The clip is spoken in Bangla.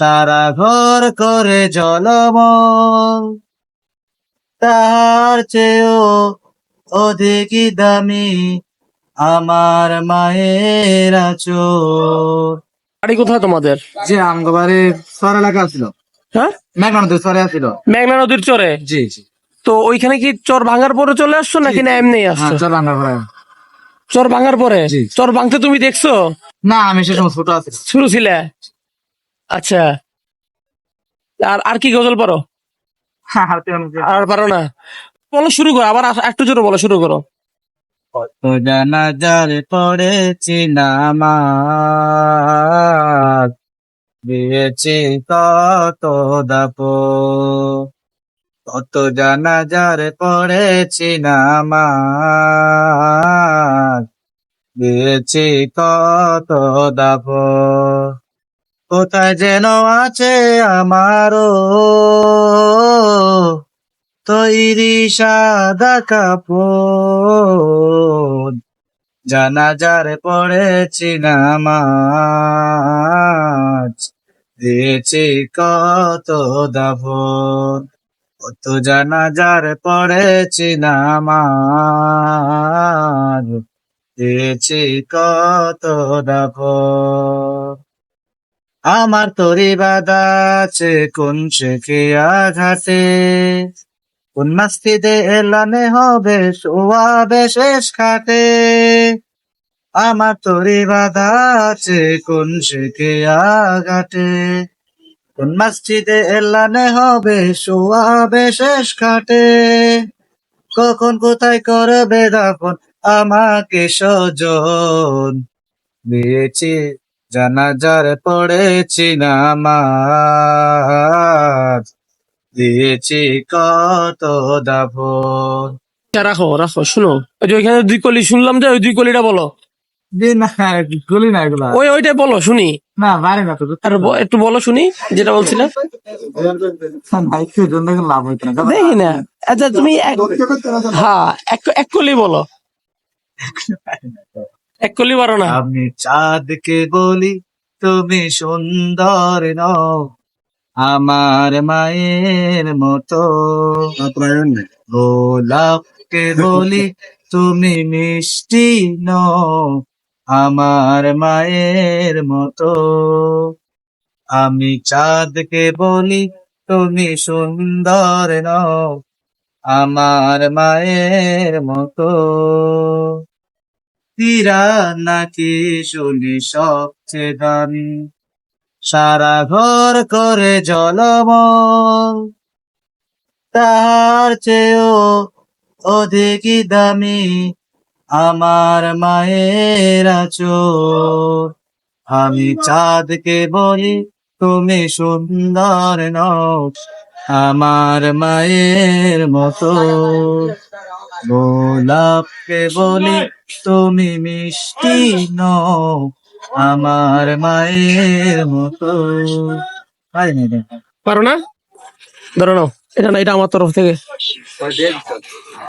সারা ঘর করে জলমল, তাহার চেয়েও অধিকই দামি আমার মায়ের আঁচল। বাড়ি কোথায় তোমাদের? যে আমগো বাড়ি চর এলাকা ছিল, হ্যাঁ, মেঘনা নদীর চরে ছিল। মেঘনা নদীর চরে। জি জি। তো ওইখানে কি চর ভাঙার পরে চলে আসছো নাকি না এমনি হ্যাঁ, আসছো? চর রান্না করা। চর ভাঙার পরে? জি। চর ভাঙতে তুমি দেখছো? না, আমি সে সময় ছোট আছি। শুরু ছিলে? আচ্ছা। আর আর কি গজল পারো? আর পারো না? বলো, শুরু করো, আবার একটু জোরে বলো, শুরু করো। কত জানাজার পড়েছি নামাজ, দিয়েছি কত দাপট। কত জানাজার পড়েছি নামাজ, দিয়েছি কত দাপট। কোথায় যেন আছে আমারও তৈরি সাদা কাপড়, জানাজার পড়েছি নামাজ, দিয়েছি কত দাফন। কত জানাজার পড়েছি নামাজ, দিয়েছি কত দাফন। আমার তরি বাদা আছে কোন শেখে আঘাতে, কোন মাস্তিদে এলানে হবে শোয়াবে শেষ খাটে। আমার তরি বাধা আছে কোন শেখে আঘাতে, কোন মসজিদে এলানে হবে শোয়াবে শেষ খাটে। কখন কোথায় করবে দাফন আমাকে স্বজন, দিয়েছি জানাজার পড়েছি নামাজ, দিয়েছি কত দাফন। আচ্ছা, রাখো রাখো, শুনো। ওই যে ওইখানে দুই কলি শুনলাম, যে ওই দুই কলিটা বলো। না, গুলি না এগুলা। ওইটাই বলো শুনি। না, পারি না তো। আর একটু বলো শুনি, যেটা বলছিলে। লাভ হইতো না। দেখি না। আচ্ছা, তুমি হ্যাঁ, এক কলি বলো। এক কলি পারো না? আমি চাঁদকে বলি তুমি সুন্দর নও, আমার মায়ের মতো। গোলাপকে বলি তুমি মিষ্টি নও, আমার মায়ের মতো। আমি চাঁদকে বলি তুমি সুন্দর নও, আমার মায়ের মতো। হীরা নাকি শুনি সবচেয়ে দামি, সারা ঘর করে জলমল, তাহার চেয়েও অধিকই দামি আমার মায়ের আঁচল। আমি চাঁদকে বলি তুমি সুন্দর নও, আমার মায়ের মতো। গোলাপকে বলি তুমি মিষ্টি নও, আমার মায়ের মতো। পারি না এটা। পারো না? ধরো নাও, এটা না, এটা আমার তরফ থেকে।